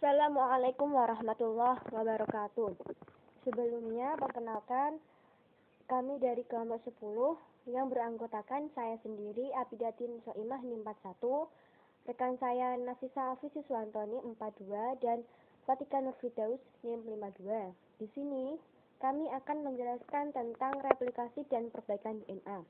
Assalamualaikum warahmatullahi wabarakatuh. Sebelumnya, perkenalkan, kami dari kelompok 10 yang beranggotakan saya sendiri, Abidatin Soimah NIM 41, rekan saya Nafisa Alfi Siswantoni 42, dan Fatika Nurfidaus NIM 52. Di sini, kami akan menjelaskan tentang replikasi dan perbaikan DNA.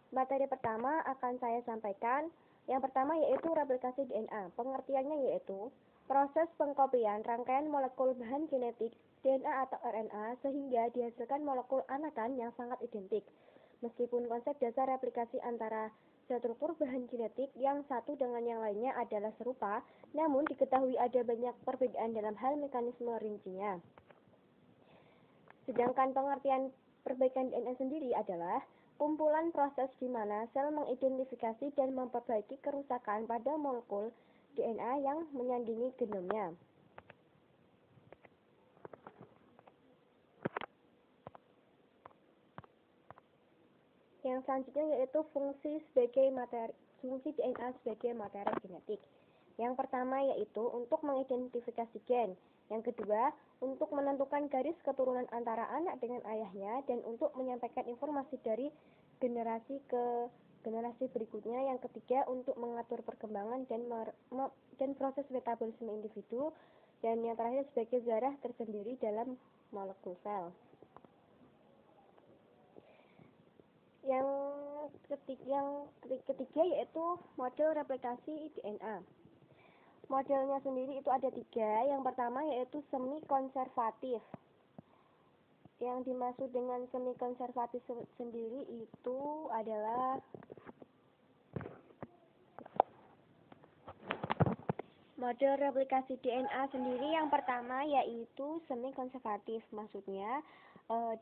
Materi pertama akan saya sampaikan. Yang pertama yaitu replikasi DNA. Pengertiannya yaitu proses pengkopian rangkaian molekul bahan genetik DNA atau RNA sehingga dihasilkan molekul anakan yang sangat identik. Meskipun konsep dasar replikasi antara struktur bahan genetik yang satu dengan yang lainnya adalah serupa, namun diketahui ada banyak perbedaan dalam hal mekanisme rincinya. Sedangkan pengertian perbaikan DNA sendiri adalah kumpulan proses di mana sel mengidentifikasi dan memperbaiki kerusakan pada molekul DNA yang menyandingi genomnya. Yang selanjutnya yaitu fungsi DNA sebagai materi genetik. Yang pertama yaitu untuk mengidentifikasi gen. Yang kedua, untuk menentukan garis keturunan antara anak dengan ayahnya dan untuk menyampaikan informasi dari generasi ke generasi berikutnya. Yang ketiga, untuk mengatur perkembangan dan proses metabolisme individu. Dan yang terakhir sebagai zarah tersendiri dalam molekul sel. Yang ketiga yaitu model replikasi DNA. Modelnya sendiri itu ada 3. Yang pertama yaitu semi konservatif. Yang dimaksud dengan semi konservatif sendiri itu adalah model replikasi DNA sendiri yang pertama yaitu semi konservatif. Maksudnya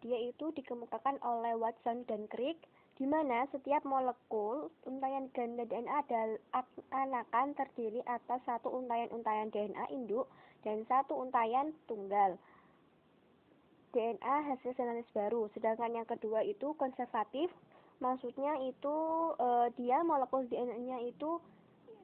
dia itu dikemukakan oleh Watson dan Crick, di mana setiap molekul untayan ganda DNA anakan terdiri atas satu untayan DNA induk dan satu untayan tunggal DNA hasil sintesis baru. Sedangkan yang kedua itu konservatif, maksudnya itu dia molekul DNA-nya itu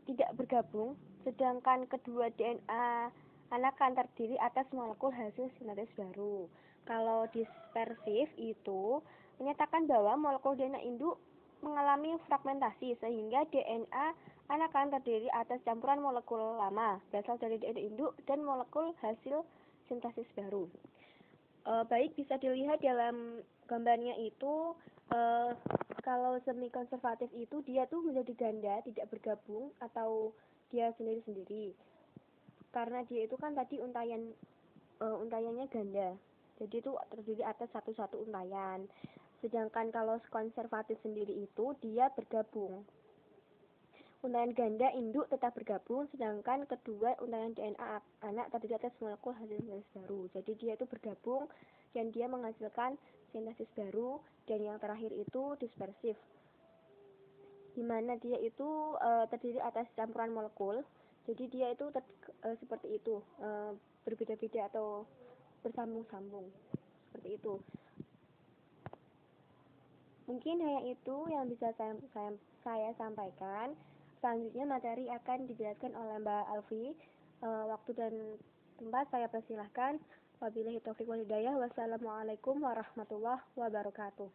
tidak bergabung, sedangkan kedua DNA anakan terdiri atas molekul hasil sintesis baru. Kalau dispersif itu menyatakan bahwa molekul DNA induk mengalami fragmentasi sehingga DNA anakan terdiri atas campuran molekul lama berasal dari DNA induk dan molekul hasil sintesis baru. Baik, bisa dilihat dalam gambarnya itu kalau semi konservatif itu dia tuh menjadi ganda, tidak bergabung atau dia sendiri-sendiri. Karena dia itu kan tadi untayannya ganda. Jadi itu terdiri atas satu-satu untayan. Sedangkan kalau konservatif sendiri itu dia bergabung. Untayan ganda induk tetap bergabung, sedangkan kedua untayan DNA anak terdiri atas molekul hasil sintesis baru. Jadi dia itu bergabung dan dia menghasilkan sintesis baru. Dan yang terakhir itu dispersif, di mana dia itu terdiri atas campuran molekul. Jadi dia itu seperti itu, berbeda-beda atau bersambung-sambung seperti itu. Mungkin hanya itu yang bisa saya sampaikan. Selanjutnya materi akan dijelaskan oleh Mbak Alfi. Waktu dan tempat saya persilahkan. Wabillahi taufiq wal hidayah. Wassalamualaikum warahmatullahi wabarakatuh.